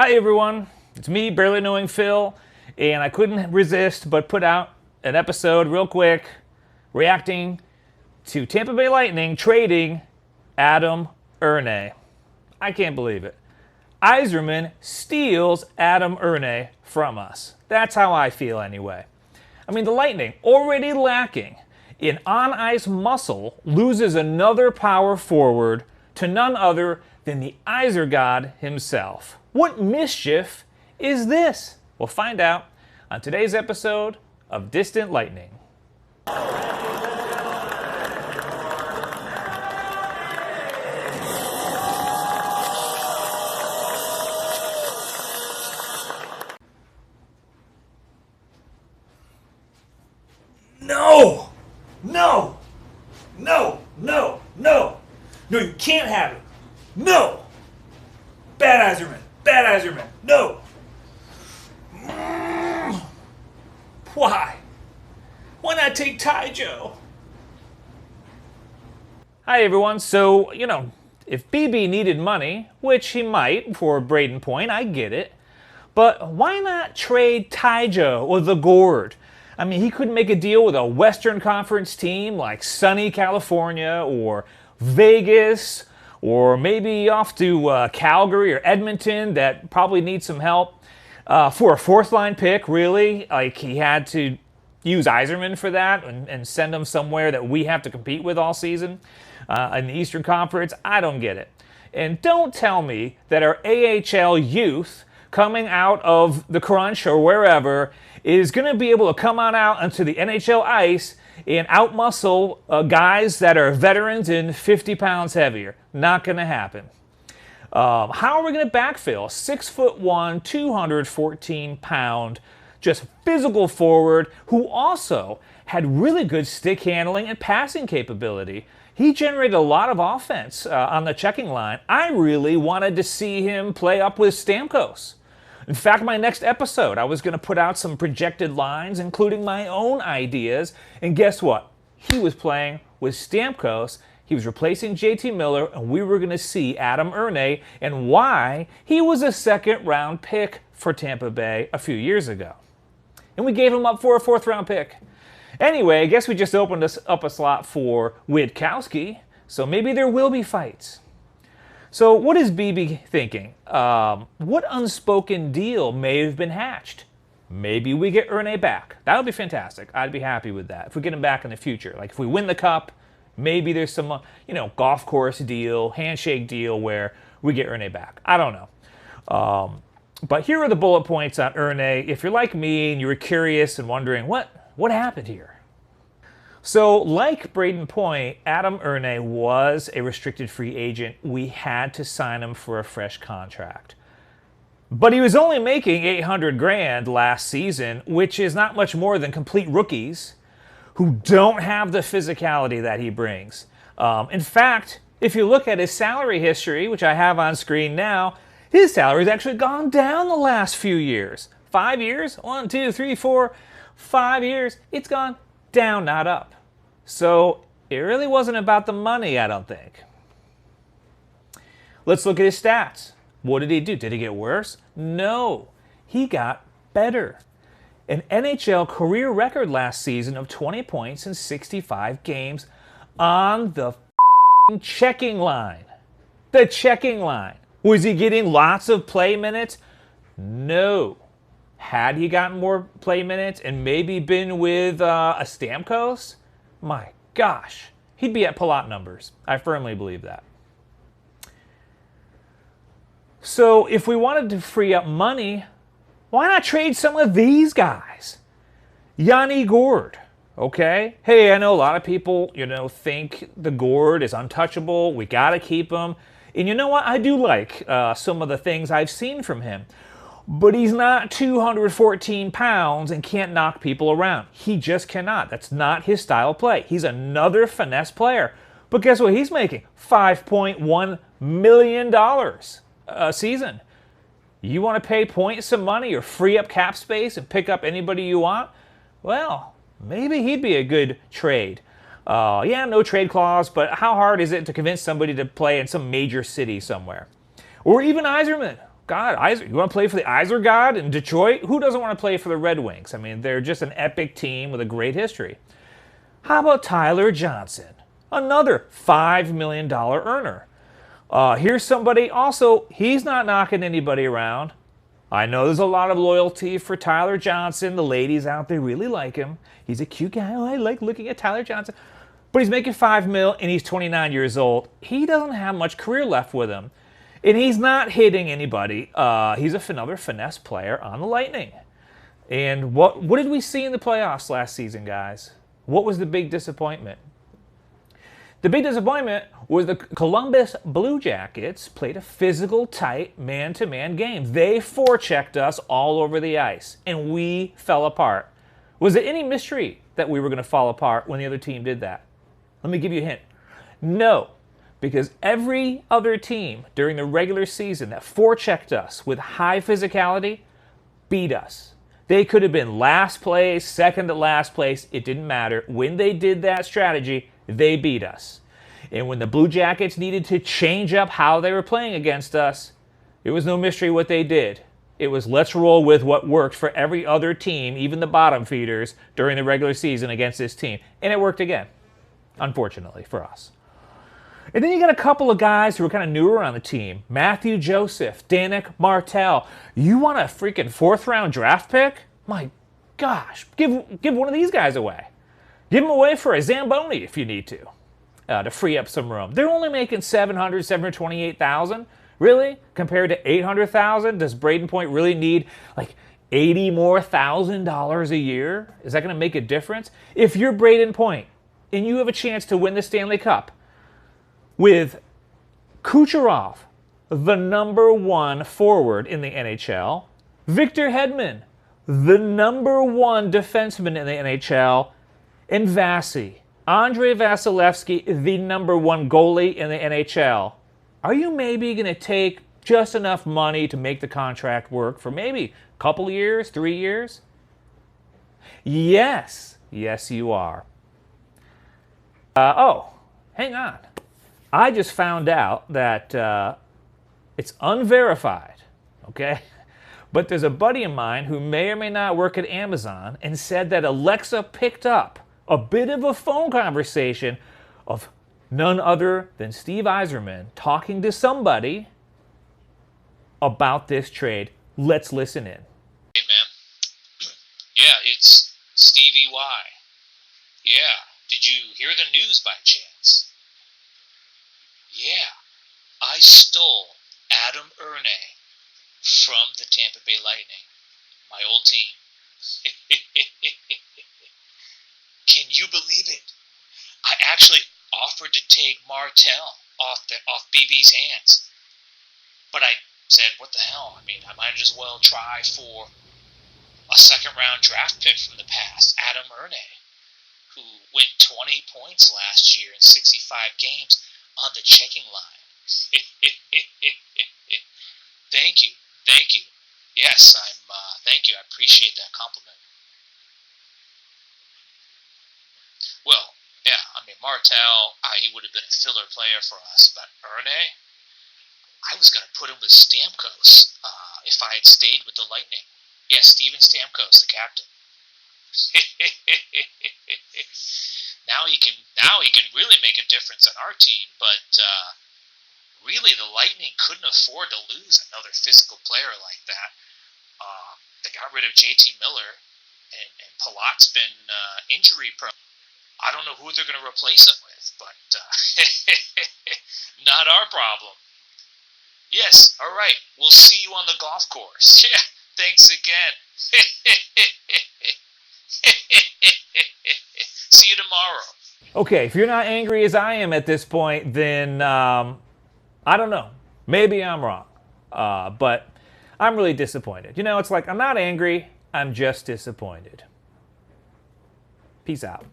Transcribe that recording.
Hi everyone, it's me, barelyknowingphil, and I couldn't resist but put out an episode real quick reacting to Tampa Bay Lightning trading Adam Erne. I can't believe it. Yzerman steals Adam Erne from us. That's how I feel anyway. I mean, the Lightning, already lacking in on-ice muscle, loses another power forward to none other than the Yzergod himself. What mischief is this? We'll find out on today's episode of Distant Lightning. No! No! No! No! No! No, you can't have it! No! Bad Yzerman! Bad Yzerman! No! Why? Why not take Ty Joe? Hi everyone. So, if BB needed money, which he might for Brayden Point, I get it. But why not trade Ty Joe or the Gourd? I mean, he could make a deal with a Western Conference team like sunny California or Vegas, or maybe off to Calgary or Edmonton that probably needs some help for a fourth-line pick, really. Like, he had to use Yzerman for that and send him somewhere that we have to compete with all season in the Eastern Conference. I don't get it. And don't tell me that our AHL youth coming out of the crunch or wherever is going to be able to come on out onto the NHL ice and outmuscle guys that are veterans and 50 pounds heavier. Not going to happen. How are we going to backfill 6'1", 214-pound, just physical forward who also had really good stick handling and passing capability? He generated a lot of offense on the checking line. I really wanted to see him play up with Stamkos. In fact, my next episode, I was going to put out some projected lines, including my own ideas. And guess what? He was playing with Stamkos. He was replacing JT Miller, and we were going to see Adam Erne and why he was a second-round pick for Tampa Bay a few years ago. And we gave him up for a fourth-round pick. Anyway, I guess we just opened us up a slot for Witkowski, so maybe there will be fights. So what is BB thinking? What unspoken deal may have been hatched? Maybe we get Erne back. That would be fantastic. I'd be happy with that. If we get him back in the future. Like if we win the cup, maybe there's some, golf course deal, handshake deal where we get Erne back. I don't know. But here are the bullet points on Erne. If you're like me and you were curious and wondering, what happened here? So, like Brayden Point, Adam Erne was a restricted free agent. We had to sign him for a fresh contract. But he was only making $800,000 last season, which is not much more than complete rookies who don't have the physicality that he brings. In fact, if you look at his salary history, which I have on screen now, his salary has actually gone down the last few years. 5 years? 1, 2, 3, 4, 5 years. It's gone down, not up. So it really wasn't about the money, I don't think. Let's look at his stats. What did he do? Did he get worse? No, he got better. An NHL career record last season of 20 points in 65 games on the checking line. The checking line. Was he getting lots of play minutes? No. Had he gotten more play minutes and maybe been with a Stamkos, my gosh, he'd be at Palat numbers. I firmly believe that. So if we wanted to free up money, why not trade some of these guys? Yzergod, okay? Hey, I know a lot of people, think the Gourd is untouchable. We got to keep him. And you know what? I do like some of the things I've seen from him. But he's not 214 pounds and can't knock people around. He just cannot. That's not his style of play. He's another finesse player. But guess what he's making? $5.1 million a season. You want to pay Point some money or free up cap space and pick up anybody you want? Well, maybe he'd be a good trade. Yeah, no trade clause, but how hard is it to convince somebody to play in some major city somewhere? Or even Yzerman. God, you want to play for the Yzergod in Detroit? Who doesn't want to play for the Red Wings? I mean, they're just an epic team with a great history. How about Tyler Johnson? Another $5 million earner. Here's somebody also, he's not knocking anybody around. I know there's a lot of loyalty for Tyler Johnson. The ladies out there really like him. He's a cute guy. Oh, I like looking at Tyler Johnson. But he's making $5 million and he's 29 years old. He doesn't have much career left with him. And he's not hitting anybody. He's another finesse player on the Lightning. And what did we see in the playoffs last season, guys? What was the big disappointment? The big disappointment was the Columbus Blue Jackets played a physical, tight, man-to-man game. They forechecked us all over the ice, and we fell apart. Was it any mystery that we were going to fall apart when the other team did that? Let me give you a hint. No, because every other team during the regular season that forechecked us with high physicality beat us. They could have been last place, second to last place. It didn't matter. When they did that strategy, they beat us. And when the Blue Jackets needed to change up how they were playing against us, it was no mystery what they did. It was let's roll with what worked for every other team, even the bottom feeders, during the regular season against this team. And it worked again, unfortunately, for us. And then you got a couple of guys who are kind of newer on the team. Matthew Joseph, Danik Martel. You want a freaking fourth-round draft pick? My gosh, give one of these guys away. Give them away for a Zamboni if you need to free up some room. They're only making $728,000. Really? Compared to $800,000? Does Brayden Point really need like $80,000 more a year? Is that going to make a difference? If you're Brayden Point and you have a chance to win the Stanley Cup with Kucherov, the #1 forward in the NHL, Victor Hedman, the #1 defenseman in the NHL, and Vasi, Andrei Vasilevsky, the #1 goalie in the NHL, are you maybe going to take just enough money to make the contract work for maybe a couple years, 3 years? Yes. Yes, you are. Hang on. I just found out that it's unverified, okay? But there's a buddy of mine who may or may not work at Amazon and said that Alexa picked up a bit of a phone conversation of none other than Steve Yzerman talking to somebody about this trade. Let's listen in. Hey, man. Yeah, it's Stevie Y. Yeah. Did you hear the news by chance? Yeah. I stole Adam Erne from the Tampa Bay Lightning, my old team. Can you believe it? I actually offered to take Martel off BB's hands. But I said, what the hell? I mean, I might as well try for a second-round draft pick from the past, Adam Erne, who went 20 points last year in 65 games on the checking line. Thank you. Yes, thank you. I appreciate that compliment. Well, yeah, I mean, Martel, he would have been a filler player for us, but Erne, I was going to put him with Stamkos if I had stayed with the Lightning. Yeah, Steven Stamkos, the captain. Now he can really make a difference on our team, but really the Lightning couldn't afford to lose another physical player like that. They got rid of JT Miller, and Palat's been injury prone. I don't know who they're going to replace him with, but not our problem. Yes, all right. We'll see you on the golf course. Yeah, thanks again. See you tomorrow. Okay, if you're not angry as I am at this point, then I don't know. Maybe I'm wrong. But I'm really disappointed. You know, it's like I'm not angry. I'm just disappointed. Peace out.